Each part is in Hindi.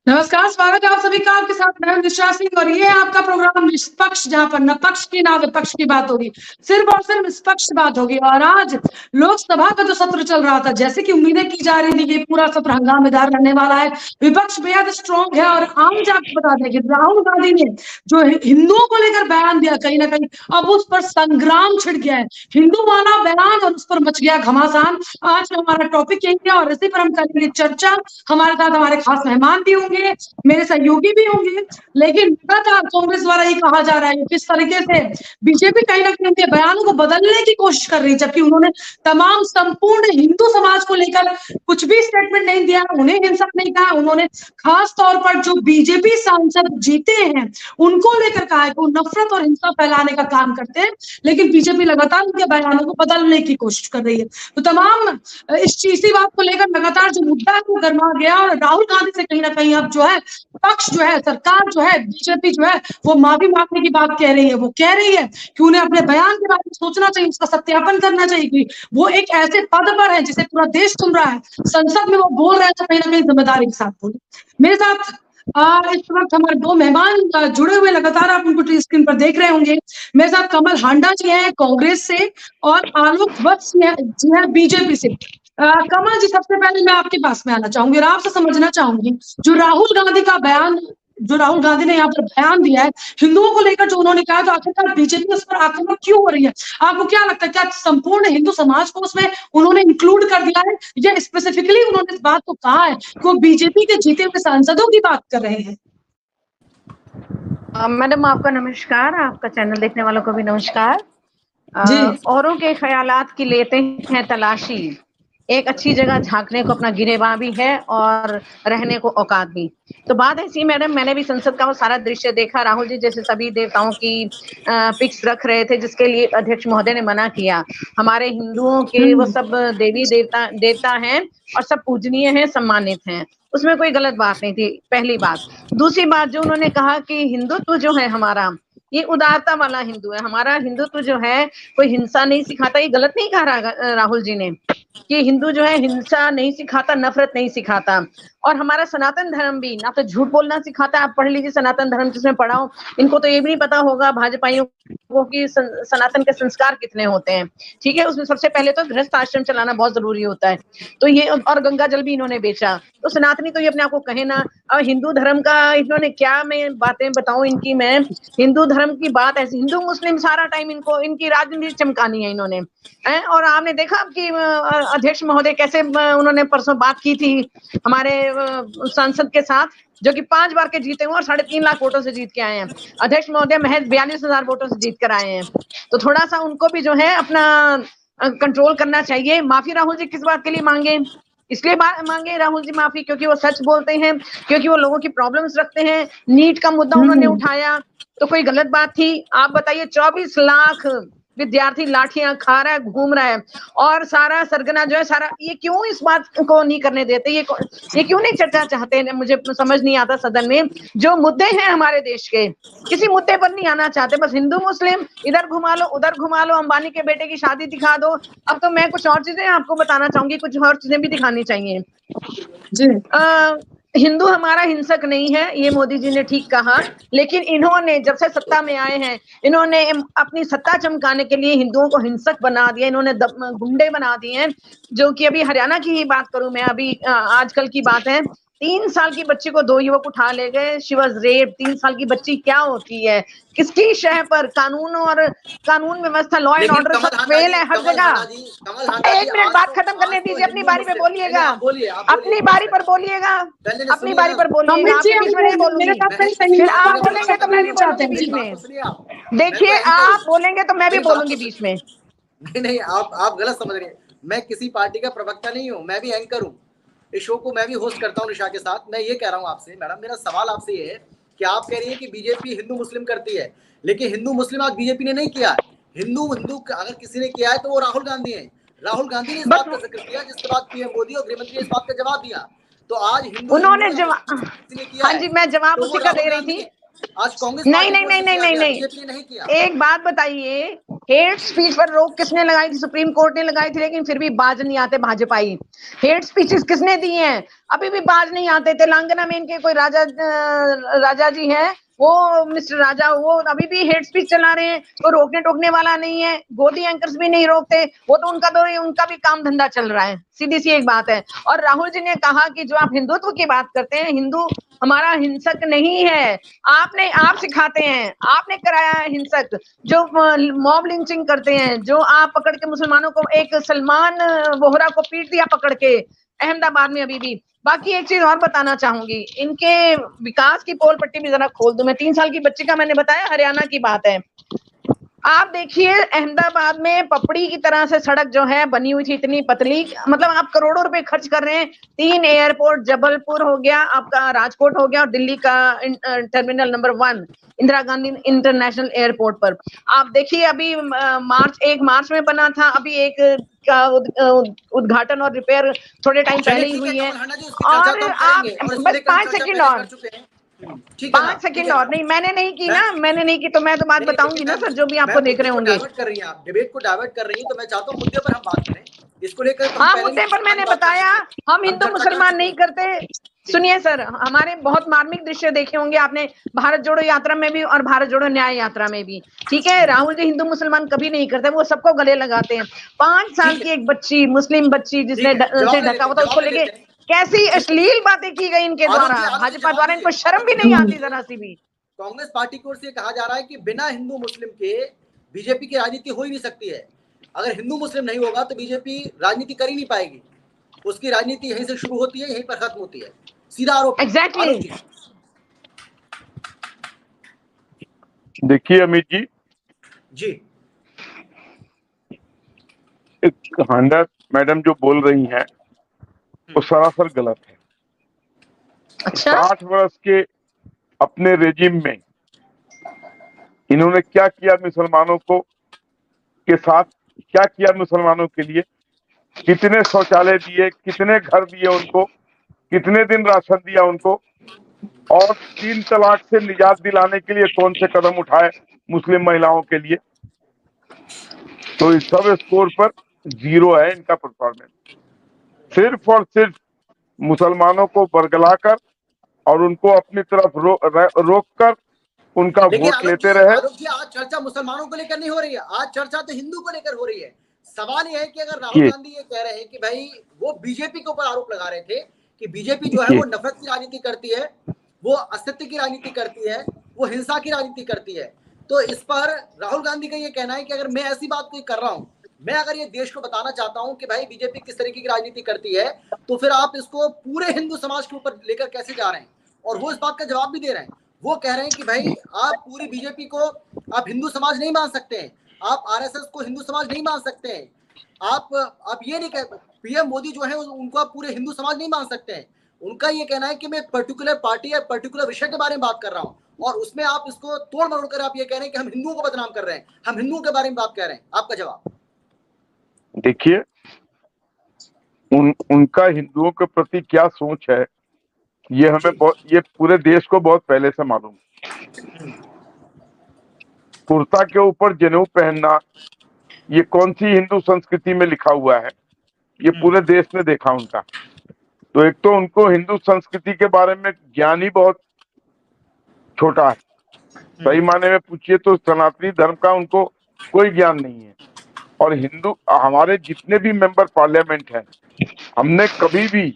नमस्कार, स्वागत है आप सभी का आपके साथ मैं निशा सिंह और ये है आपका प्रोग्राम निष्पक्ष, जहां पर न पक्ष की ना विपक्ष की बात होगी, सिर्फ और सिर्फ निष्पक्ष बात होगी। और आज लोकसभा का जो सत्र चल रहा था, जैसे कि उम्मीदें की जा रही थी कि पूरा सत्र हंगामेदार रहने वाला है, विपक्ष बेहद स्ट्रॉन्ग है। और आज आपको बता दें कि राहुल गांधी ने जो हिंदुओं को लेकर बयान दिया, कहीं ना कहीं अब उस पर संग्राम छिड़ गया है। हिंदू माना बयान और उस पर मच गया घमासान। आज हमारा टॉपिक यही है और इसी पर हम करेंगे चर्चा। हमारे साथ हमारे खास मेहमान भी होंगे, मेरे सहयोगी भी होंगे। लेकिन लगातार कांग्रेस द्वारा ये कहा जा रहा है कि किस तरीके से बीजेपी कहीं ना कहीं उनके बयानों को बदलने की कोशिश कर रही है, जबकि उन्होंने तमाम संपूर्ण हिंदू समाज को लेकर कुछ भी स्टेटमेंट नहीं दिया, उन्हें हिंसक नहीं कहा। उन्होंने खास तौर पर जो बीजेपी सांसद जीते हैं उनको लेकर कहा है कि वो नफरत और हिंसा फैलाने का काम करते हैं, लेकिन बीजेपी लगातार उनके बयानों को बदलने की कोशिश कर रही है। तो तमाम इसी बात को लेकर लगातार जो मुद्दा है वो गर्मा गया और राहुल गांधी से कहीं ना कहीं अब जो है पक्ष जो है, सरकार जो है, बीजेपी जो है वो माफी मांगने की बात कह रही है। वो कह रही है कि उन्हें अपने बयान के बारे में सोचना चाहिए, उसका सत्यापन करना चाहिए कि वो एक ऐसे पद पर है जिसे पूरा देश सुन रहा है, संसद में वो बोल रहे हैं तो कहीं ना कहीं जिम्मेदारी के साथ बोले। मेरे साथ इस वक्त हमारे दो मेहमान जुड़े हुए, लगातार आप उनको स्क्रीन पर देख रहे होंगे। मेरे साथ कमल हांडा जी हैं कांग्रेस से और आलोक वत्स जी हैं बीजेपी से। कमल जी, सबसे पहले मैं आपके पास में आना चाहूंगी और आपसे समझना चाहूंगी जो राहुल गांधी का बयान, जो राहुल गांधी ने यहाँ पर बयान दिया है हिंदुओं को लेकर, जो उन्होंने कहा, तो आखिरकार बीजेपी उस पर आक्रमण क्यों हो रही है? आपको क्या लगता है, क्या संपूर्ण हिंदू समाज को उसमें उन्होंने इंक्लूड कर दिया है या स्पेसिफिकली उन्होंने इस बात को कहा है कि वो बीजेपी के जीते हुए सांसदों की बात कर रहे हैं? मैडम आपका नमस्कार, आपका चैनल देखने वालों को भी नमस्कार। औरों के ख्यालात की लेते हैं तलाशी, एक अच्छी जगह झांकने को अपना गिरेबान भी है और रहने को औकात भी। तो बात ऐसी मैडम, मैंने भी संसद का वो सारा दृश्य देखा। राहुल जी जैसे सभी देवताओं की पिक्स रख रहे थे, जिसके लिए अध्यक्ष महोदय ने मना किया। हमारे हिंदुओं के वो सब देवी देवता हैं और सब पूजनीय हैं, सम्मानित हैं, उसमें कोई गलत बात नहीं थी, पहली बात। दूसरी बात जो उन्होंने कहा कि हिंदुत्व जो है हमारा, ये उदारता वाला हिंदू है। हमारा हिंदुत्व जो है कोई हिंसा नहीं सिखाता, ये गलत नहीं कहा राहुल जी ने कि हिंदू जो है हिंसा नहीं सिखाता, नफरत नहीं सिखाता। और हमारा सनातन धर्म भी ना तो झूठ बोलना सिखाता है। आप पढ़ लीजिए सनातन धर्म जिसमें पढ़ाओ, इनको तो ये भी नहीं पता होगा भाजपाइयों को कि सनातन के संस्कार कितने होते हैं। ठीक है, उसमें सबसे पहले तो गृहस्थ आश्रम चलाना बहुत जरूरी होता है, तो ये, और गंगा जल भी इन्होंने बेचा। तो सनातनी तो ये अपने आप को कहे ना। और हिंदू धर्म का इन्होंने क्या, मैं बातें बताऊं इनकी, मैं हिंदू धर्म की बात ऐसी, हिंदू मुस्लिम सारा टाइम इनको इनकी राजनीति चमकानी है इन्होंने। और आपने देखा कि अध्यक्ष महोदय कैसे उन्होंने परसों बात की थी हमारे सांसद के साथ, जो कि 5 बार के जीते हुए और 3.5 लाख वोटों से जीत के आए हैं। अध्यक्ष महोदय महज 42,000 वोटों से जीत कर आए हैं। तो थोड़ा सा उनको भी जो है अपना कंट्रोल करना चाहिए। माफी राहुल जी किस बात के लिए मांगे? इसलिए मांगे राहुल जी माफी क्योंकि वो सच बोलते हैं, क्योंकि वो लोगों की प्रॉब्लम्स रखते हैं। नीट का मुद्दा उन्होंने उठाया तो कोई गलत बात थी? आप बताइए, 24 लाख विद्यार्थी लाठियां खा रहा है, घूम रहा है, और सारा सरगना जो है सारा, ये क्यों इस बात को नहीं करने देते? ये क्यों नहीं चर्चा चाहते हैं? मुझे समझ नहीं आता। सदन में जो मुद्दे हैं हमारे देश के, किसी मुद्दे पर नहीं आना चाहते, बस हिंदू मुस्लिम इधर घुमा लो उधर घुमा लो, अंबानी के बेटे की शादी दिखा दो। अब तो मैं कुछ और चीजें आपको बताना चाहूंगी, कुछ और चीजें भी दिखानी चाहिए जी। हिंदू हमारा हिंसक नहीं है, ये मोदी जी ने ठीक कहा, लेकिन इन्होंने जब से सत्ता में आए हैं, इन्होंने अपनी सत्ता चमकाने के लिए हिंदुओं को हिंसक बना दिया, इन्होंने गुंडे बना दिए हैं। जो कि अभी हरियाणा की ही बात करूं मैं, अभी आजकल की बात है, 3 साल की बच्ची को 2 युवक उठा ले गए, शी वाज रेप। 3 साल की बच्ची क्या होती है? किसकी शह पर? कानून व्यवस्था, लॉ एंड ऑर्डर सब फेल है हर जगह। 1 मिनट बात खत्म करने दीजिए, अपनी बारी पे बोलिएगा, अपनी बारी पर बोलिएगा, अपनी बारी पर बोलिएगा। आपके बीच में नहीं बोलूंगी, फिर आप बोलेंगे तो मैं भी बोलूंगी बीच में। देखिए, आप बोलेंगे तो मैं भी बोलूंगी बीच में। नहीं, आप गलत समझ रहे हैं। मैं किसी पार्टी का प्रवक्ता नहीं हूँ, मैं भी एंकर हूँ। इस शो को मैं भी होस्ट करता हूँ निशा के साथ। मैं ये कह रहा हूँ आपसे मैडम, मेरा सवाल आपसे ये है कि आप कह रही हैं कि बीजेपी हिंदू मुस्लिम करती है, लेकिन हिंदू मुस्लिम आज बीजेपी ने नहीं किया है। हिंदू अगर किसी ने किया है तो वो राहुल गांधी है। राहुल गांधी ने इस बात का जिक्र किया, जिसके बाद पीएम मोदी और गृहमंत्री ने इस बात का जवाब दिया। तो आज हिंदू उन्होंने जवाब, हाँ जी, मैं जवाब उसी का दे रही थी। आज कांग्रेस नहीं नहीं नहीं नहीं नहीं बीजेपी ने नहीं किया। एक बात बताइए, हेट स्पीच पर रोक किसने लगाई थी? सुप्रीम कोर्ट ने लगाई थी, लेकिन फिर भी बाज नहीं आते भाजपाई। हेट स्पीचेस किसने दी हैं? अभी भी बाज नहीं आते। तेलंगाना में इनके कोई राजा जी हैं, वो मिस्टर राजा, वो अभी भी हेट स्पीच चला रहे हैं। तो रोकने टोकने वाला नहीं है। गोदी एंकर्स भी नहीं रोकते, वो तो उनका भी काम धंधा चल रहा है। सीधी सी एक बात है। और राहुल जी ने कहा कि जो आप हिंदुत्व की बात करते हैं, हिंदू हमारा हिंसक नहीं है। आप सिखाते हैं, आपने कराया है हिंसक। जो मॉब लिंचिंग करते हैं, जो आप पकड़ के मुसलमानों को, एक सलमान वोहरा को पीट दिया पकड़ के अहमदाबाद में अभी भी। बाकी एक चीज और बताना चाहूंगी, इनके विकास की पोल पट्टी भी जरा खोल दूं मैं। 3 साल की बच्ची का मैंने बताया, हरियाणा की बात है। आप देखिए अहमदाबाद में पपड़ी की तरह से सड़क जो है बनी हुई थी, इतनी पतली, मतलब आप करोड़ों रुपए खर्च कर रहे हैं। 3 एयरपोर्ट, जबलपुर हो गया आपका, राजकोट हो गया, और दिल्ली का terminal number 1 Indira Gandhi international airport पर। आप देखिए अभी 1 मार्च में बना था, अभी एक का उद्घाटन और रिपेयर थोड़े टाइम पहले ही हुई है। और आप बस 5 सेकंड और 5 सेकंड और नहीं, मैंने नहीं की ना, मैंने नहीं की, तो मैं तो बात बताऊंगी ना सर, जो भी आपको देख रहे होंगे। आप डिबेट को डाइवर्ट कर रही हैं, तो मैं चाहता हूँ मुद्दे पर हम बात करें इसको लेकर। हाँ, मुद्दे पर मैंने बताया, हम हिंदू मुसलमान नहीं करते। सुनिए सर, हमारे बहुत मार्मिक दृश्य देखे होंगे आपने, भारत जोड़ो यात्रा में भी और भारत जोड़ो न्याय यात्रा में भी। ठीक है, राहुल जी हिंदू मुसलमान कभी नहीं करते, वो सबको गले लगाते हैं। 5 साल की एक बच्ची, मुस्लिम बच्ची, जिसने ढका हुआ था, उसको लेके कैसी अश्लील बातें की गई इनके द्वारा, भाजपा द्वारा। इनको शर्म भी नहीं आती जरा सी भी। कांग्रेस पार्टी की ओर से कहा जा रहा है कि बिना हिंदू मुस्लिम के बीजेपी की राजनीति हो ही नहीं सकती है। अगर हिंदू मुस्लिम नहीं होगा तो बीजेपी राजनीति कर ही नहीं पाएगी। उसकी राजनीति यहीं से शुरू होती है, यहीं पर खत्म होती है। सीधा आरोप। एग्जैक्टली। देखिए अमित जी, हांडा मैडम जो बोल रही हैं वो सरासर गलत है। अच्छा, 60 वर्ष के अपने रेजिम में इन्होंने क्या किया मुसलमानों को के साथ, क्या किया मुसलमानों के लिए? कितने शौचालय दिए, कितने घर दिए उनको, कितने दिन राशन दिया उनको, और 3 तलाक से निजात दिलाने के लिए कौन से कदम उठाए मुस्लिम महिलाओं के लिए? तो इस सब स्कोर पर 0 है इनका परफॉर्मेंस। सिर्फ और सिर्फ मुसलमानों को बरगलाकर और उनको अपनी तरफ रोक कर उनका वोट लेते रहे। आज चर्चा मुसलमानों को लेकर नहीं हो रही है, आज चर्चा तो हिंदू को लेकर हो रही है। सवाल यह है कि अगर राहुल गांधी ये कह रहे हैं कि भाई वो बीजेपी के ऊपर आरोप लगा रहे थे कि बीजेपी जो है वो नफरत की राजनीति करती है, वो असत्य की राजनीति करती है, वो हिंसा की राजनीति करती है, तो इस पर राहुल गांधी का ये कहना है कि अगर मैं ऐसी बात कोई कर रहा हूं, मैं अगर ये देश को बताना चाहता हूं कि भाई बीजेपी किस तरीके की राजनीति करती है, तो फिर आप इसको पूरे हिंदू समाज के ऊपर लेकर कैसे जा रहे हैं? और वो इस बात का जवाब भी दे रहे हैं। वो कह रहे हैं कि भाई आप पूरी बीजेपी को आप हिंदू समाज नहीं मान सकते हैं, आप आरएसएस को हिंदू समाज नहीं मान सकते हैं, आप ये नहीं कह, पीएम मोदी जो है उनको आप पूरे हिंदू समाज नहीं मान सकते हैं। उनका ये कहना है कि मैं पर्टिकुलर पार्टी या पर्टिकुलर विषय के बारे में बात कर रहा हूँ, और उसमें आप इसको तोड़ मरोड़ कर आप ये कह रहे हैं कि हम हिंदुओं को बदनाम कर रहे हैं, हम हिंदुओं के बारे में बात कर रहे हैं। आपका जवाब? देखिए, उनका हिंदुओं के प्रति क्या सोच है ये हमें ये पूरे देश को बहुत पहले से मालूम। कुर्ता के ऊपर जनेऊ पहनना ये कौन सी हिंदू संस्कृति में लिखा हुआ है, ये पूरे देश ने देखा उनका। तो एक तो उनको हिंदू संस्कृति के बारे में ज्ञान ही बहुत छोटा है। सही माने में पूछिए तो सनातनी धर्म का उनको कोई ज्ञान नहीं है। और हिंदू, हमारे जितने भी मेंबर पार्लियामेंट हैं, हमने कभी भी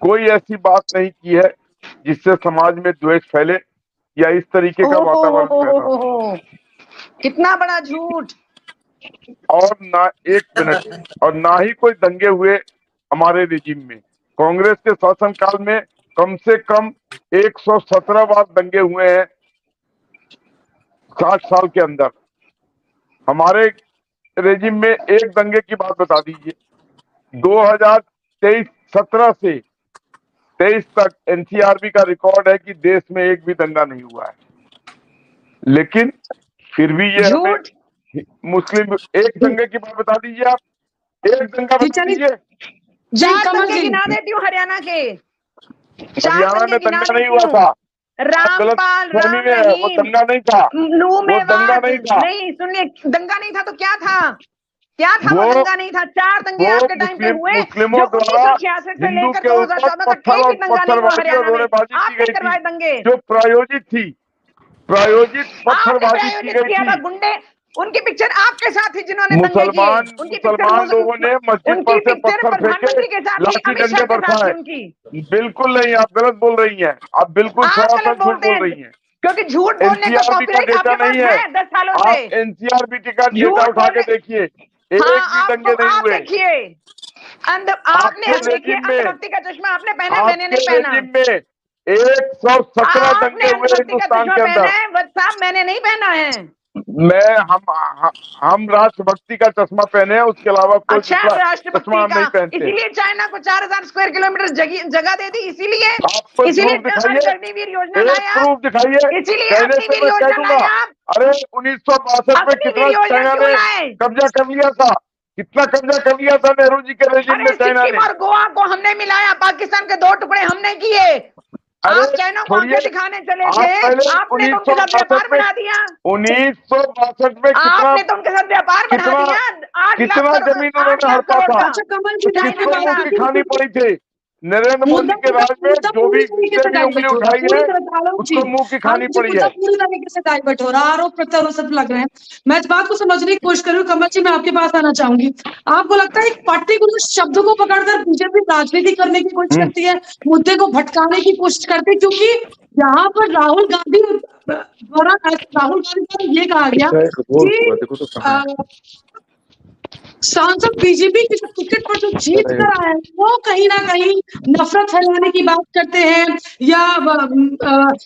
कोई ऐसी बात नहीं की है जिससे समाज में द्वेष फैले या इस तरीके का वातावरण पैदा हो। कितना बड़ा झूठ। और ना 1 मिनट, और ना ही कोई दंगे हुए हमारे रिजिम में। कांग्रेस के शासनकाल में कम से कम 117 बार दंगे हुए हैं 60 साल के अंदर। हमारे रेजिम में एक दंगे की बात बता दीजिए। 2017 से 23 तक एनसीआरबी का रिकॉर्ड है कि देश में एक भी दंगा नहीं हुआ है। लेकिन फिर भी ये मुस्लिम, एक दंगे की बात बता दीजिए आप, एक दंगा बता दीजिए। 4 दंगे गिना देती हूँ हरियाणा के। हरियाणा में दंगा नहीं हुआ था, रामपाल वो राम दंगा नहीं था, वो दंगा नहीं था। नहीं, सुनिए, दंगा नहीं था तो क्या था? क्या था? वो दंगा नहीं था। 4 दंगे आपके टाइम पे हुए, मुस्लिमों जो द्वारा 1966 से हिंदू लेकर के ऊपर 2014 तक पत्थर एक और भी दंगा नहीं हुआ पत्थरबाजी और हरियाणा में। गोलीबारी की आपने गई करवाए थी, दंगे, जो प्रायोजित थी, प्रायोजित आपने पत्थरबाजी की प्रायोजित गई किया था। थी। गुंडे, उनकी पिक्चर आपके साथ ही जिन्होंने दंगे किए, उनकी मुसलमान लोगों ने मस्जिद उनकी पर से पिक्चर पत्थर फेंके, प्रधानमंत्री के साथ थी, लाठी अमित डंडे शाह के साथ थी बरसाए। उनकी। बिल्कुल नहीं, आप गलत बोल रही हैं, आप बिल्कुल आप सरासर गलत झूठ बोलते बोल हैं, रही हैं। क्योंकि झूठ बोलने का एनसीआरबी का कॉपीराइट डेटा आपके पास नहीं है, है 10 सालों से। आप एनसीआरबी का डेटा झूठ उठा के बोलने, देखिए, एक भी दंगे नहीं आप हुए। देखिए, आपने आपके देखिए, रेजिम में, अंधभक्ति का चश्मा आपने पहना, मैंने आपके नहीं पहना। रेजिम में 117 आपने दंगे हुए अंधभक्ति का हिंदुस्तान चश्मा के पहना अंदर। है, वत्स साहब, मैंने नहीं पहना है। हम राष्ट्रभक्ति का चश्मा पहने हैं, उसके अलावा कोई अच्छा, दूसरा राष्ट्रभक्ति चश्मा हम का, नहीं पहनते। इसीलिए चाइना को 4000 स्क्वायर किलोमीटर जगह दे दी, इसीलिए आप कोई इसीलिए प्रूफ दिखाइए, अग्निवीर योजना एक लाए आप, प्रूफ दिखाइए, इसीलिए कहने से अग्निवीर मैं कह योजना दूंगा। लाए आप। अरे 1962 में अग्निवीर कितना योजना चाइना क्यों ने लाए? कब्जा कर लिया था, कितना कब्जा कर लिया था नेहरू जी के रेजिम में अरे चाइना सिक्किम ने। और गोवा को हमने मिलाया, पाकिस्तान के 2 टुकड़े हमने किए। अरे आप चाइना को आंखें छोड़िए, दिखाने चले आप थे, पहले आपने तो उनके साथ व्यापार बढ़ा दिया। 1962 में आपने तो उनके साथ व्यापार बढ़ा कितना दिया। 8 लाख कितना करोड़, जमीन 8 उन्होंने लाख हड़पा करोड़ था, का अच्छा कमल जी, चाइना किसको के मुंह साथ। की खानी पड़ी थी। नरेंद्र मोदी के राज में जो भी जिसने भी उंगली उठाई है उसको मुंह की खानी पड़ी है। पूरी तरीके से डाइवर्ट हो रहा है, आरोप प्रत्यारोप सब लग रहे हैं। मैं इस बात को समझने की कोशिश कर रही हूँ। कमल जी, मैं आपके पास आना चाहूंगी। आपको लगता है एक पर्टिकुलर शब्द को पकड़कर बीजेपी राजनीति करने की कोशिश करती है, मुद्दे को भटकाने की कोशिश करती है, क्योंकि यहाँ पर राहुल गांधी द्वारा ये कहा गया कि सांसद बीजेपी के टिकट पर जो जीत कर आए हैं वो कहीं ना कहीं नफरत फैलाने की बात करते हैं या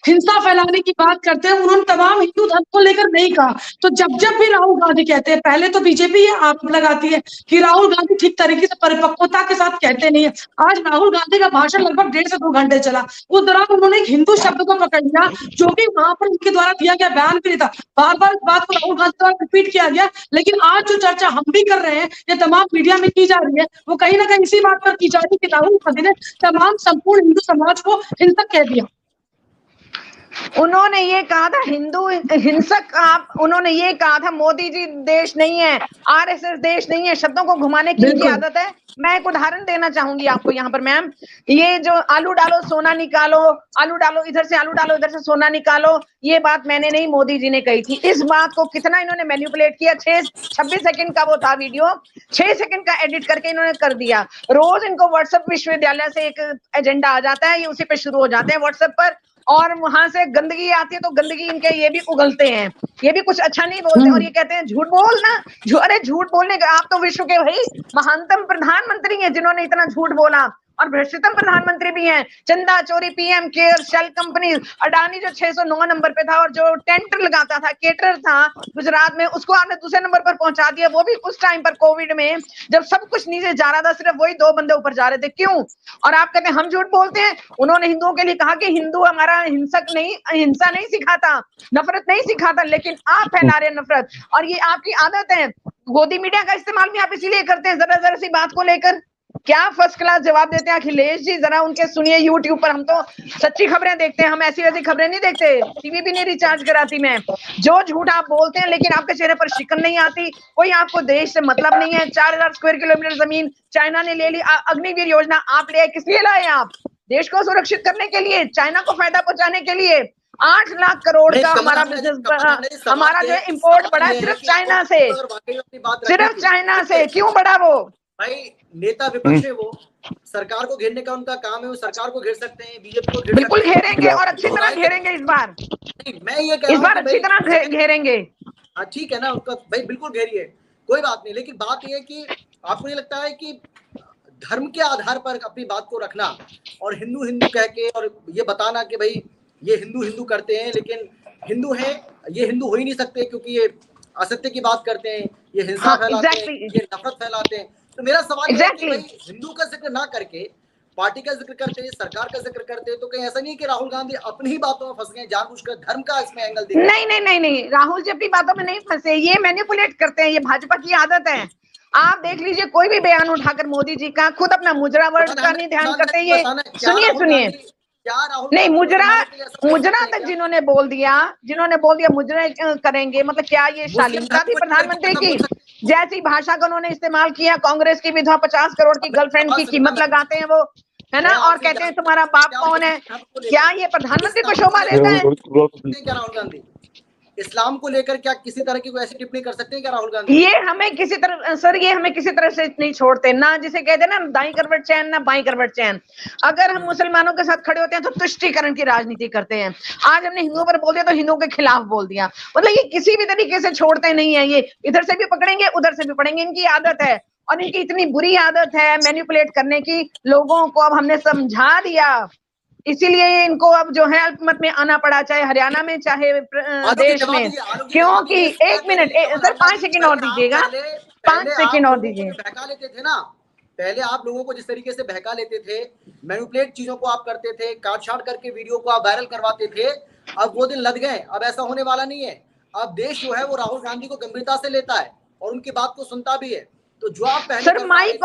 हिंसा फैलाने की बात करते हैं। उन्होंने तमाम हिंदू धर्म को लेकर नहीं कहा। तो जब जब भी राहुल गांधी कहते हैं, पहले तो बीजेपी ये आरोप लगाती है कि राहुल गांधी ठीक तरीके से परिपक्वता के साथ कहते नहीं है। आज राहुल गांधी का भाषण लगभग 1.5 से 2 घंटे चला, उस दौरान उन्होंने एक हिंदू शब्द को पकड़ लिया जो कि वहां पर उनके द्वारा दिया गया बयान भी नहीं था। बार बार इस बात को राहुल गांधी द्वारा रिपीट किया गया, लेकिन आज जो चर्चा हम भी कर रहे हैं, ये तमाम मीडिया में की जा रही है, वो कहीं ना कहीं इसी बात पर की जा रही है कि राहुल गांधी ने तमाम संपूर्ण हिंदू समाज को हिंसक कह दिया। उन्होंने ये कहा था हिंदू हिंसक, उन्होंने ये कहा था मोदी जी देश नहीं है, आरएसएस देश नहीं है। शब्दों को घुमाने की इनकी आदत है। मैं एक उदाहरण देना चाहूंगी आपको यहाँ पर मैम, ये जो आलू डालो सोना निकालो, आलू डालो इधर से, आलू डालो इधर से सोना निकालो, ये बात मैंने नहीं, मोदी जी ने कही थी। इस बात को कितना इन्होंने मैनिपुलेट किया। 26 सेकंड का वो था वीडियो, 6 सेकंड का एडिट करके इन्होंने कर दिया। रोज इनको व्हाट्सएप विश्वविद्यालय से एक एजेंडा आ जाता है, ये उसी पे शुरू हो जाते हैं व्हाट्सएप पर, और वहां से गंदगी आती है तो गंदगी इनके ये भी उगलते हैं, ये भी कुछ अच्छा नहीं बोलते और ये कहते हैं झूठ बोलना। अरे झूठ बोलने का, आप तो विश्व के भाई महानतम प्रधानमंत्री हैं जिन्होंने इतना झूठ बोला, और भ्रष्टतम प्रधानमंत्री भी हैं। चंदा चोरी, PM care, shell company, Adani जो 609 नंबर पे था और जो टेंट लगाता था, केटर था गुजरात में, उसको आपने दूसरे नंबर पर पहुंचा दिया। वो भी उस टाइम पर कोविड में जब सब कुछ नीचे जा रहा था, सिर्फ वही 2 बंदे ऊपर जा रहे थे। क्यों? और आप कहते हैं हम झूठ बोलते हैं। उन्होंने हिंदुओं के लिए कहा कि हिंदू हमारा हिंसक नहीं, हिंसा नहीं सिखाता, नफरत नहीं सिखाता, लेकिन आप फैला रहे हैं नफरत, और ये आपकी आदत है। गोदी मीडिया का इस्तेमाल भी आप इसीलिए करते हैं, जरा सी बात को लेकर। क्या फर्स्ट क्लास जवाब देते हैं अखिलेश जी, जरा उनके सुनिए। यूट्यूब पर हम तो सच्ची खबरें देखते हैं, हम ऐसी वैसी खबरें नहीं देखते। टीवी भी नहीं रिचार्ज कराती मैं। जो झूठ आप बोलते हैं, लेकिन आपके चेहरे पर शिकन नहीं आती, कोई आपको देश से मतलब नहीं है। 4000 स्क्वायर किलोमीटर जमीन चाइना ने ले ली। अग्निवीर योजना आप ले, किस लिए लाए आप? देश को सुरक्षित करने के लिए, चाइना को फायदा पहुंचाने के लिए। 8 लाख करोड़ का हमारा बिजनेस, हमारा जो इम्पोर्ट बढ़ा है सिर्फ चाइना से, सिर्फ चाइना से। क्यों बढ़ा? वो भाई नेता विपक्ष है, वो सरकार को घेरने का उनका काम है, वो सरकार को घेर सकते हैं, बीजेपी को घेर बिल्कुल सकते हैं। घेरेंगे और अच्छी तरह घेरेंगे इस बार। मैं ये कह रहा हूं इस बार अच्छी तरह घेरेंगे। हाँ ठीक है ना, उनका भाई बिल्कुल घेरिए, कोई बात नहीं। लेकिन बात ये है कि आपको ये लगता है कि धर्म के आधार पर अपनी बात को रखना और हिंदू हिंदू कह के और ये बताना कि भाई ये हिंदू हिंदू करते हैं, लेकिन हिंदू है, ये हिंदू हो ही नहीं सकते क्योंकि ये असत्य की बात करते हैं, ये हिंसा फैलाते हैं, ये नफरत फैलाते हैं। तो मेरा सवाल है कि भाई हिंदू का जिक्र ना करके पार्टी का जिक्र करते हैं, सरकार का जिक्र करते हैं, तो कहीं ऐसा नहीं कि राहुल गांधी अपनी ही बातों में फंस गए, जानबूझकर धर्म का इसमें एंगल देख? नहीं, राहुल जी अपनी बातों में नहीं फंसे, ये मैनिपुलेट करते हैं, ये भाजपा की आदत है। आप देख लीजिए कोई भी बयान उठाकर मोदी जी का, खुद अपना मुजरा वर्ड का नहीं ध्यान करते। ये सुनिए क्या राहुल नहीं, गांधी मुजरा मुसलमानों के लिए ऐसा कर मुजरा सकते हैं तक क्या? जिन्होंने बोल दिया मुजरा करेंगे, मतलब क्या ये मुस्लिम शालीनता थी धर्म को लेकर प्रधानमंत्री कैसा की? बोल सकते हैं? जैसी भाषा का उन्होंने इस्तेमाल किया, कांग्रेस की विधवा 50 करोड़ की गर्लफ्रेंड की कीमत लगाते हैं वो, है ना, मैं और आपसे कहते हैं जानना तुम्हारा चाहता हूं, बाप क्या कौन है? मुस्लिम धर्म को क्या लेकर ये प्रधानमंत्री को इस्लाम शोभा को देता है? लेकर क्या राहुल गांधी इस्लाम को लेकर क्या किसी तरह की कोई ऐसी टिप्पणी कर सकते हैं क्या राहुल गांधी? ये हमें किसी तरह, सर ये हमें किसी तरह से नहीं छोड़ते ना, जिसे कहते हैं ना दाई करवट चैन ना बाई करवट चैन। अगर हम मुसलमानों के साथ खड़े होते हैं तो तुष्टीकरण की राजनीति करते हैं। आज हमने हिंदुओं पर बोल दिया तो हिंदुओं के खिलाफ बोल दिया, मतलब ये किसी भी तरीके से छोड़ते नहीं है। ये इधर से भी पकड़ेंगे उधर से भी पकड़ेंगे, इनकी आदत है, और इनकी इतनी बुरी आदत है मैनिपुलेट करने की लोगों को। अब हमने समझा दिया, इसीलिए इनको अब जो है अल्पमत में आना पड़ा, चाहे हरियाणा में चाहे देश में। क्योंकि एक मिनट सर 5 सेकंड और दीजिएगा, 5 सेकंड और दीजिए। बहका लेते थे ना, पहले आप लोगों को जिस तरीके से बहका लेते थे, मैनिपुलेट चीजों को आप करते थे, काट छाट करके वीडियो को आप वायरल करवाते थे, अब वो दिन लद गए। अब ऐसा होने वाला नहीं है। अब देश जो है वो राहुल गांधी को गंभीरता से लेता है और उनकी बात को सुनता भी है। तो जो आप पहले सर माइक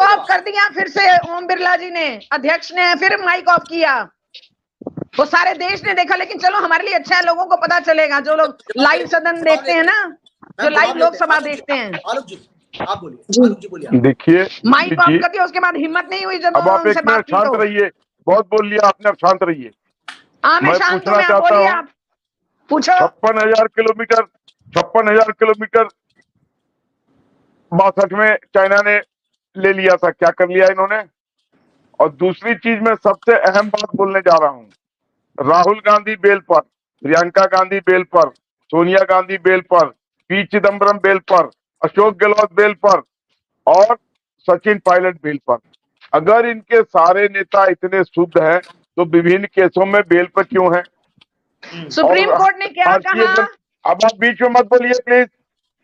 ऑफ कर दिया फिर से ओम बिरला जी ने, अध्यक्ष ने फिर माइक ऑफ किया। वो सारे देश ने देखा, लेकिन चलो हमारे लिए अच्छा है, लोगों को पता चलेगा, जो लोग लाइव सदन देखते हैं ना, जो लाइव लोकसभा देखते हैं। आलोक जी आप बोलिए, आलोक जी बोलिए। देखिए माइक ऑफ कर दिया, उसके बाद हिम्मत नहीं हुई जब अब आप एक मिनट शांत रहिए, बहुत बोल लिया आपने, अब शांत रहिए। मैं शांत हूं, आप बोलिए, आप पूछो। 56,000 किलोमीटर 62 में चाइना ने ले लिया था, क्या कर लिया इन्होंने। और दूसरी चीज मैं सबसे अहम बात बोलने जा रहा हूं, राहुल गांधी बेल पर, प्रियंका गांधी बेल पर, सोनिया गांधी बेल पर, पी चिदम्बरम बेल पर, अशोक गहलोत बेल पर और सचिन पायलट बेल पर। अगर इनके सारे नेता इतने शुद्ध हैं तो विभिन्न केसों में बेल पर क्यों हैं? सुप्रीम कोर्ट ने क्या कहा? अब आप बीच में मत बोलिए प्लीज,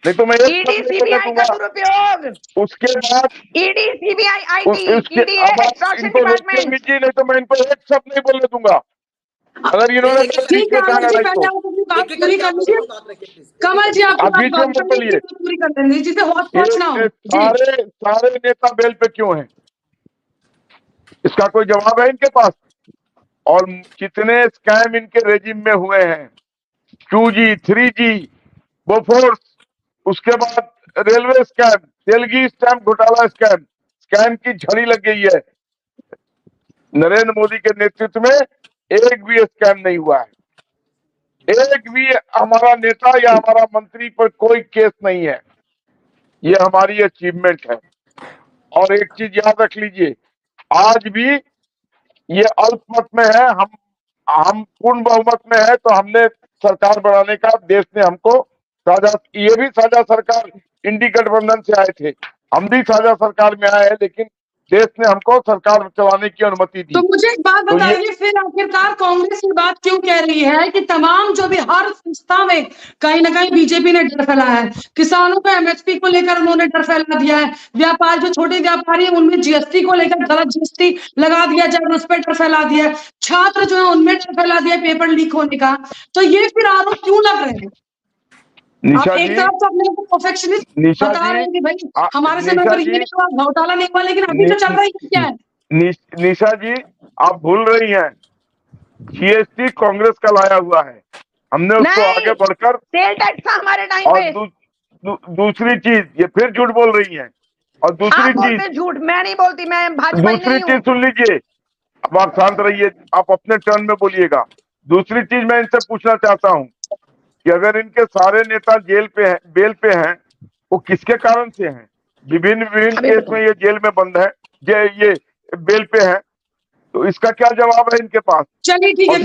नहीं तो मैं ईडी सीबीआई का दुरुपयोग, उसके बाद ED CBI IT ED extortion department जी, नहीं तो मैं इनको एक शब्द नहीं बोलने दूंगा। अगर इन्होंने पूरी कर लीजिए कमल जी, आप पूरी कर लेंगे जिसे होश पहुंचना हो। सारे नेता बेल पे क्यों हैं, इसका कोई जवाब है इनके पास? और कितने स्कैम इनके रेजिम में हुए हैं, 2G 3G बोफोर्स, उसके बाद रेलवे स्कैम, तेलगी स्टैम्प घोटाला स्कैम की झड़ी लग गई है। नरेंद्र मोदी के नेतृत्व में एक भी स्कैम नहीं हुआ है, एक भी हमारा नेता या हमारा मंत्री पर कोई केस नहीं है। ये हमारी अचीवमेंट है। और एक चीज याद रख लीजिए, आज भी ये अल्पमत में है, हम पूर्ण बहुमत में है, तो हमने सरकार बनाने का, देश ने हमको साझा, ये भी साझा सरकार इंडी गठबंधन से आए थे, हम भी साझा सरकार में आए हैं, लेकिन देश ने हमको सरकार चलाने की अनुमति दी। तो मुझे एक बात बताइए, फिर आखिरकार कांग्रेस ये बात क्यों कह रही है कि तमाम जो भी हर संस्था में कहीं ना कहीं बीजेपी ने डर फैलाया है? किसानों को एमएसपी को लेकर उन्होंने डर फैला दिया है, व्यापार जो छोटे व्यापारी है उनमें जीएसटी को लेकर गलत जीएसटी लगा दिया जाए, उस पर डर फैला दिया है, छात्र जो है उनमें डर फैला दिया पेपर लीक होने का। तो ये फिर आरोप क्यों लग रहे हैं? निशा एक तरफ से अपने को परफेक्शनिस्ट बता रहे हैं कि भाई हमारे समय पर ये घोटाला नहीं हुआ, लेकिन अभी जो चल रहा है क्या है? निशा जी आप भूल रही हैं, जीएसटी कांग्रेस का लाया हुआ है, हमने उसको आगे बढ़कर सेल टैक्स था हमारे टाइम पे। दूसरी चीज ये फिर झूठ बोल रही हैं। और दूसरी चीज झूठ मैं नहीं बोलती, मैं भाजपा दूसरी चीज सुन लीजिए, अब आप शांत रहिए, आप अपने टर्न में बोलिएगा। दूसरी चीज मैं इनसे पूछना चाहता हूँ कि अगर इनके सारे नेता बेल पे हैं, वो किसके कारण से हैं? विभिन्न केस में ये जेल में बंद है, ये बेल पे है, तो इसका क्या जवाब है इनके पास? चलिए ठीक है,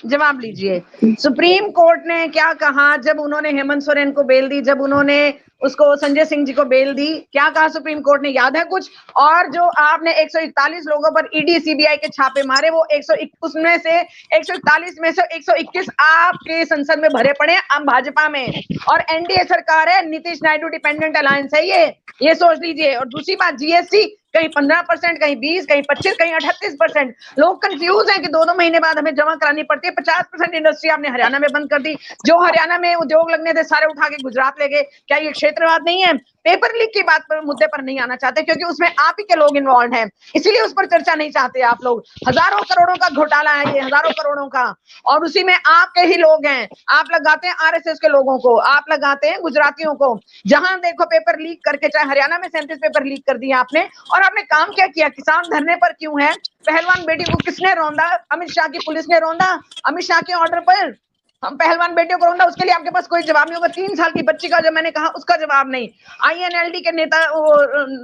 जवाब लीजिए। सुप्रीम कोर्ट ने क्या कहा जब उन्होंने हेमंत सोरेन को बेल दी, जब उन्होंने उसको संजय सिंह जी को बेल दी? क्या कहा सुप्रीम कोर्ट ने, याद है कुछ? और जो आपने 141 लोगों पर ईडी सीबीआई के छापे मारे, वो 121 में से 141 में से 121 आपके संसद में भरे पड़े हम भाजपा में, और एनडीए सरकार है, नीतीश नायडू डिपेंडेंट अलायंस है ये सोच लीजिए। और दूसरी बात, जीएसटी कहीं 15%, कहीं 20%, कहीं 25%, कहीं 38%। लोग कंफ्यूज हैं कि 2-2 महीने बाद हमें जमा करानी पड़ती है। 50% इंडस्ट्री आपने हरियाणा में बंद कर दी, जो हरियाणा में उद्योग लगने थे सारे उठा के गुजरात ले गए। क्या ये क्षेत्रवाद नहीं है? पेपर लीक की बात पर, मुद्दे पर नहीं आना चाहते, क्योंकि उसमें आप ही के लोग इन्वॉल्व हैं, इसीलिए उस पर चर्चा नहीं चाहते आप लोग। हजारों करोड़ों का घोटाला है ये, हजारों करोड़ों का, और उसी में आपके ही लोग हैं। आप लगाते हैं आरएसएस के लोगों को, आप लगाते हैं गुजरातियों को। जहां देखो पेपर लीक करके, चाहे हरियाणा में 37 पेपर लीक कर दिया आपने, और आपने काम क्या किया? किसान धरने पर क्यों है? पहलवान बेटी को किसने रौंदा? अमित शाह की पुलिस ने रौंदा, अमित शाह के ऑर्डर पर हम पहलवान बेटियों को रौंदा, उसके लिए आपके पास कोई जवाब नहीं होगा। 3 साल की बच्ची का जो मैंने कहा उसका जवाब नहीं। आईएनएलडी के नेता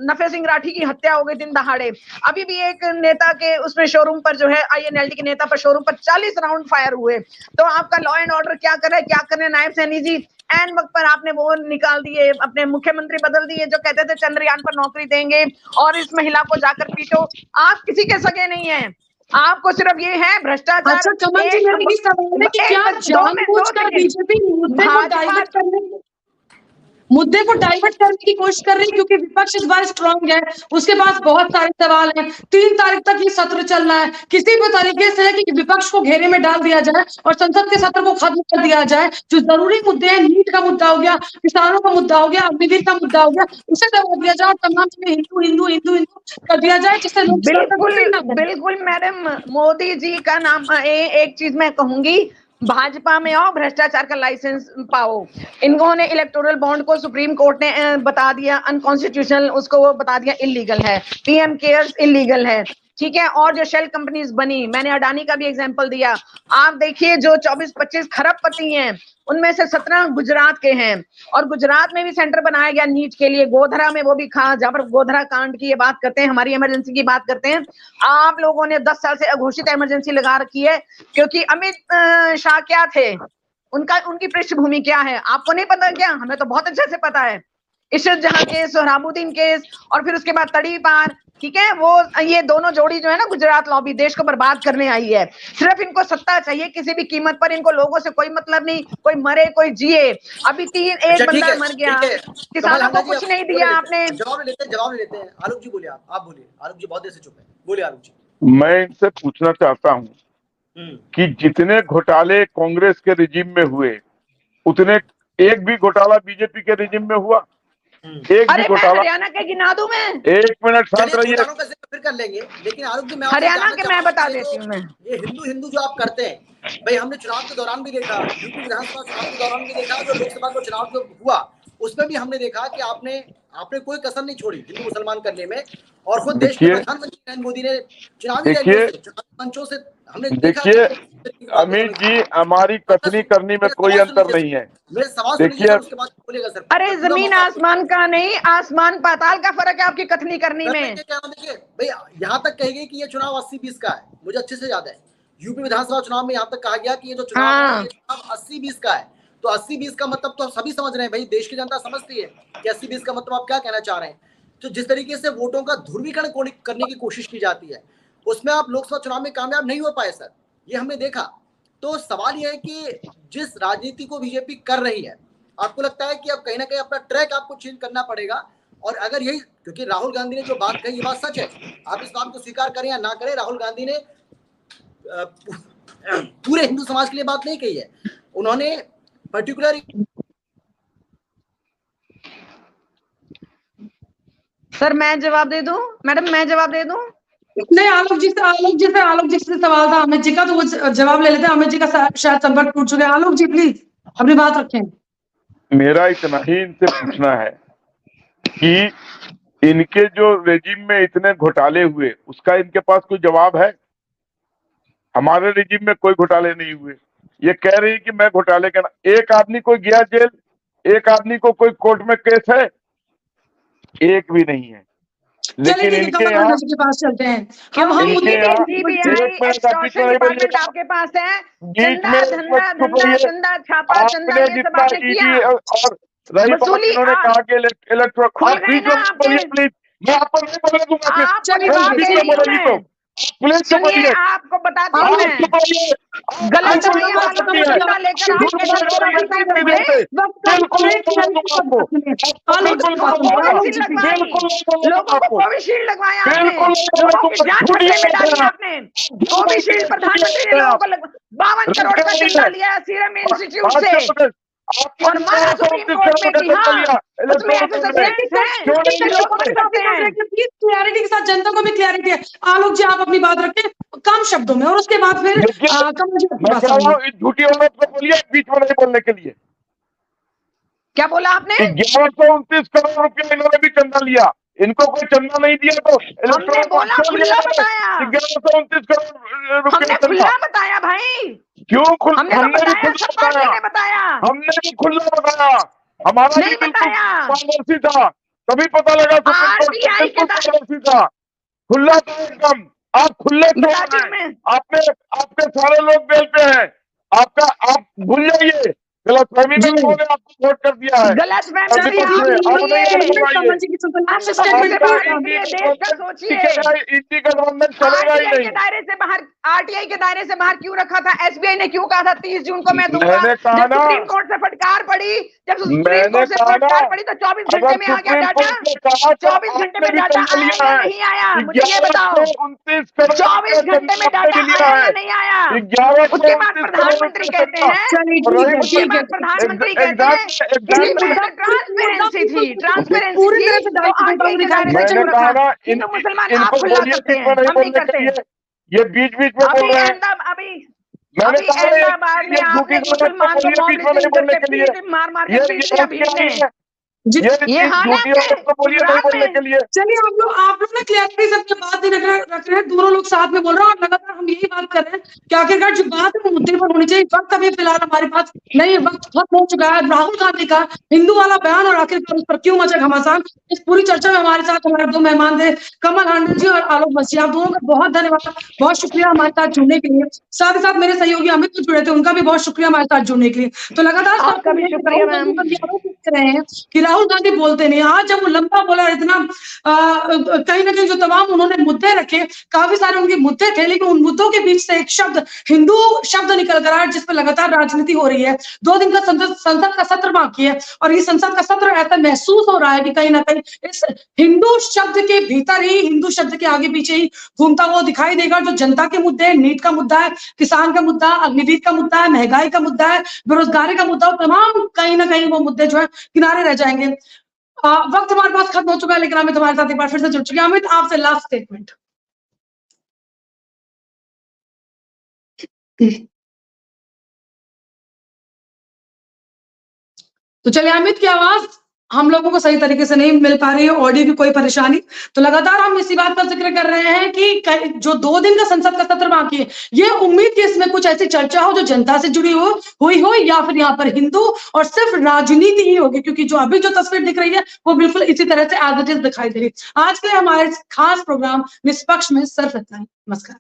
नफे सिंह राठी की हत्या हो गई दिन दहाड़े, अभी भी एक नेता के उसमें शोरूम पर जो है, आईएनएलडी के नेता पर शोरूम पर 40 राउंड फायर हुए। तो आपका लॉ एंड ऑर्डर क्या कर रहा है? क्या कर रहे हैं नायब सैनी जी? एन वक्त पर आपने वो निकाल दिए, अपने मुख्यमंत्री बदल दिए जो कहते थे चंद्रयान पर नौकरी देंगे, और इस महिला को जाकर पीटो। आप किसी के सगे नहीं है, आपको सिर्फ ये है भ्रष्टाचार। अच्छा कमल जी, मेरा ये सवाल है कि क्या जानबूझकर बीजेपी मुद्दे को डाइवर्ट करने की कोशिश कर रही है, क्योंकि विपक्ष इस बार स्ट्रांग है, उसके पास बहुत सारे सवाल हैं। 3 तारीख तक ये सत्र चलना है, किसी भी तरीके से कि विपक्ष को घेरे में डाल दिया जाए और संसद के सत्र को खत्म कर दिया जाए। जो जरूरी मुद्दे हैं, नीट का मुद्दा हो गया, किसानों का मुद्दा हो गया, अग्निवीर का मुद्दा हो गया, उसे दबा दिया जाए और तमाम चीजें हिंदू हिंदू हिंदू हिंदू कर दिया जाए, जिससे बिल्कुल मैडम मोदी जी का नाम, एक चीज मैं कहूंगी, भाजपा में आओ, भ्रष्टाचार का लाइसेंस पाओ। इन्होंने इलेक्टोरल बॉन्ड को सुप्रीम कोर्ट ने बता दिया अनकॉन्स्टिट्यूशनल, उसको वो बता दिया इलीगल है, पीएम केयर्स इलीगल है, ठीक है। और जो शेल कंपनीज बनी, मैंने अडानी का भी एग्जांपल दिया, आप देखिए जो 24-25 खरबपति हैं, उनमें से 17 गुजरात के हैं, और गुजरात में भी सेंटर बनाया गया नीट के लिए, गोधरा में, वो भी जहां पर गोधरा कांड की ये बात करते हैं, हमारी इमरजेंसी की बात करते हैं। आप लोगों ने 10 साल से अघोषित इमरजेंसी लगा रखी है, क्योंकि अमित शाह क्या थे, उनकी पृष्ठभूमि क्या है आपको नहीं पता क्या? हमें तो बहुत अच्छे से पता है। इशरत जहां केस, सोहराबुद्दीन केस, और फिर उसके बाद तड़ीपार, ठीक है। वो ये दोनों जोड़ी जो है ना, गुजरात लॉबी देश को बर्बाद करने आई है। सिर्फ इनको सत्ता चाहिए किसी भी कीमत पर, इनको लोगों से कोई मतलब नहीं, कोई मरे कोई जिए। अभी एक बंदा मर गया, किसानों को कुछ नहीं दिया आपने। जवाब लेते हैं। आलोक जी बोलिए, आप बोलिए। आलोक जी बहुत देर से चुप है, बोलिए आलोक जी। मैं इनसे पूछना चाहता हूँ कि जितने घोटाले कांग्रेस के रिजिम में हुए, उतने एक भी घोटाला बीजेपी के रिजिम में हुआ? एक भी घोटाला? हरियाणा के गिना दूं मैं? 1 मिनट शांत रहिए, फिर कर लेंगे। लेकिन आलोक जी, मैं हरियाणा के मैं बता देती हूँ। मैं ये हिंदू जो आप करते हैं, भाई हमने चुनाव के दौरान भी देखा, यूपी विधानसभा चुनाव के दौरान भी देखा, जो लोकसभा का चुनाव जो हुआ उसमें भी हमने देखा कि आपने कोई कसर नहीं छोड़ी हिंदू मुसलमान करने में। और खुद देश के प्रधानमंत्री नरेंद्र मोदी ने चुनावी मंचों से हमने देखा। अमित जी, हमारी कथनी करनी में कोई अंतर नहीं है। मेरे सवाल देखिए, उसके बाद बोलेगा सर। अरे जमीन आसमान का नहीं, आसमान पाताल का फर्क है आपकी कथनी करनी में। देखिए भाई, यहाँ तक कहेंगे कि ये चुनाव 80-20 का है, मुझे अच्छे से याद है। यूपी विधानसभा चुनाव में यहाँ तक कहा गया कि ये जो चुनाव है, 80-20 का है। तो 80-20 का मतलब तो सभी समझ रहे हैं भाई, देश की जनता समझती है कि 80-20 का मतलब आप क्या कहना चाह रहे हैं। तो जिस तरीके से वोटों का ध्रुवीकरण करने की कोशिश की जाती है, उसमें आप लोकसभा चुनाव में कामयाब नहीं हो पाए सर, ये हमने देखा। तो सवाल यह है कि जिस राजनीति को बीजेपी कर रही है, आपको लगता है कि अब कहीं ना कहीं अपना ट्रैक आपको चेंज करना पड़ेगा? और अगर यही, क्योंकि राहुल गांधी ने जो बात कही, ये बात सच है, आप इस बात को स्वीकार करें या ना करें, राहुल गांधी ने पूरे हिंदू समाज के लिए बात नहीं कही है, उन्होंने पर्टिकुलर। सर मैं जवाब दे दूं? मैडम मैं जवाब दे दूं? नहीं, आलोक जी से सवाल था अमित जी का, तो वो जवाब ले लेते हैं। अमित जी का शायद संपर्क टूट चुका है। आलोक जी प्लीज अपनी बात रखें। मेरा इतना ही इनसे पूछना है कि इनके जो रेजिम में इतने घोटाले हुए, उसका इनके पास कोई जवाब है? हमारे रेजिम में कोई घोटाले नहीं हुए। ये कह रही है कि मैं घोटाले का, एक आदमी कोई गया जेल, एक आदमी को कोई कोर्ट में केस है? एक भी नहीं है। लेकिन इनके यहाँ के पास चलते हैं हम आपके पास है, चंदा छापा, चंदा ये सब आपने किया। और रही बात, इन्होंने कहा कि इलेक्ट्रोल, मैं आप पर नहीं बोलने दूंगा, चलिए आपको बताती हूँ मैं, गलत लोगों को कोविशील्ड लगवाया आपने, कोविशील्ड प्रधानमंत्री ने लोगों को 52 करोड़ का टिकट लिया सीरम इंस्टीट्यूट से। और माना सुप्रीम कोर्ट में कि हाँ उसमें ऐसे सब्जेक्ट्स हैं। क्लैरिटी के साथ जनता को भी क्लैरिटी है। आलोक जी आप अपनी बात रखें कम शब्दों में और उसके बाद फिर झूठी औरत को बोलिए बीच में नहीं बोलने के लिए। क्या बोला आपने? 1129 करोड़ रुपया इन्होंने भी चंदा लिया, इनको कोई चंदा नहीं दिया तो हमने बोला खुला बताया, 1129 करोड़ हमने खुला बताया भाई। क्यों हमने बताया, हमने भी खुला बताया, हमारा भी बिल्कुल पारदर्शी था, तभी पता लगा सुप्रीम कोर्ट पारदर्शी था, खुला था एकदम। आप खुले आपके सारे लोग बेल पे हैं, आप भूल जाइए गलतफहमी में उन्होंने आपको वोट कर दिया है। इंडी गठबंधन चलेगा ही नहीं। दायरे से बाहर, आरटीआई के दायरे से बाहर क्यों रखा था? एसबीआई ने क्यों कहा था 30 जून को मैं दूंगा? जब सुप्रीम कोर्ट से फटकार पड़ी, तो 24 घंटे में आ गया डाटा, 24 घंटे में डाटा आया नहीं आया? मुझे ये बताओ, 24 घंटे में डाटा आया नहीं आया? उसके बाद प्रधानमंत्री कहते हैं, प्रधानमंत्री कहते हैं ट्रांसपेरेंसी थी, हिंदू मुसलमान आप खुला करते हैं, हम नहीं करते। ये बीच में बोल रहे हैं। अभी अहमदाबाद में आपने मुसलमान को मार के पीट दिया। ये हालत के लिए चलिए आप लोग ना क्लियरिटी सबकी बात नहीं रख रहे हैं, दोनों लोग साथ में बोल रहे हैं और लगातार हम यही बात कर रहे हैं कि आखिरकार जो बात है वो मुद्दे पर होनी चाहिए। वक्त अभी फिलहाल हमारे पास नहीं, वक्त खत्म हो चुका है। राहुल गांधी का हिंदू वाला बयान और आखिरकार उस पर क्यों मचा घमासान, इस पूरी चर्चा में हमारे साथ हमारे दो मेहमान थे, कमल हांडे जी और आलोक मसी। आप दोनों का बहुत धन्यवाद, बहुत शुक्रिया हमारे साथ जुड़ने के लिए। साथ ही साथ मेरे सहयोगी अमित तो जुड़े थे, उनका भी बहुत शुक्रिया हमारे साथ जुड़ने के लिए। तो लगातार आपका भी शुक्रिया रहे हैं कि राहुल गांधी बोलते नहीं। आज जब वो लंबा बोला इतना कहीं ना कहीं जो तमाम उन्होंने मुद्दे रखे, काफी सारे उनके मुद्दे थे, लेकिन उन मुद्दों के बीच से एक शब्द हिंदू शब्द निकल कर आया जिस पर लगातार राजनीति हो रही है। 2 दिन का संसद का सत्र बाकी है और ये संसद का सत्र ऐसा महसूस हो रहा है कि कहीं ना कहीं इस हिंदू शब्द के भीतर ही, हिंदू शब्द के आगे पीछे ही घूमता हुआ दिखाई देगा। जो जनता के मुद्दे हैं, नीट का मुद्दा है, किसान का मुद्दा, अग्निवीर का मुद्दा है, महंगाई का मुद्दा है, बेरोजगारी का मुद्दा, तमाम कहीं ना कहीं वो मुद्दे जो है किनारे रह जाएंगे। वक्त हमारे पास खत्म हो चुका है, लेकिन अमित हमारे साथ एक बार फिर से जुड़ चुके हैं। अमित आपसे लास्ट स्टेटमेंट। तो चलिए, अमित की आवाज हम लोगों को सही तरीके से नहीं मिल पा रही है, ऑडियो की कोई परेशानी, तो लगातार हम इसी बात का जिक्र कर रहे हैं कि जो 2 दिन का संसद का सत्र बाकी है, ये उम्मीद कि इसमें कुछ ऐसी चर्चा हो जो जनता से जुड़ी हुई हो या फिर यहाँ पर हिंदू और सिर्फ राजनीति ही होगी, क्योंकि जो अभी जो तस्वीर दिख रही है वो बिल्कुल इसी तरह से एज इट इज दिखाई दे रही है। आज के हमारे खास प्रोग्राम निष्पक्ष में सिर्फ इतना ही। नमस्कार।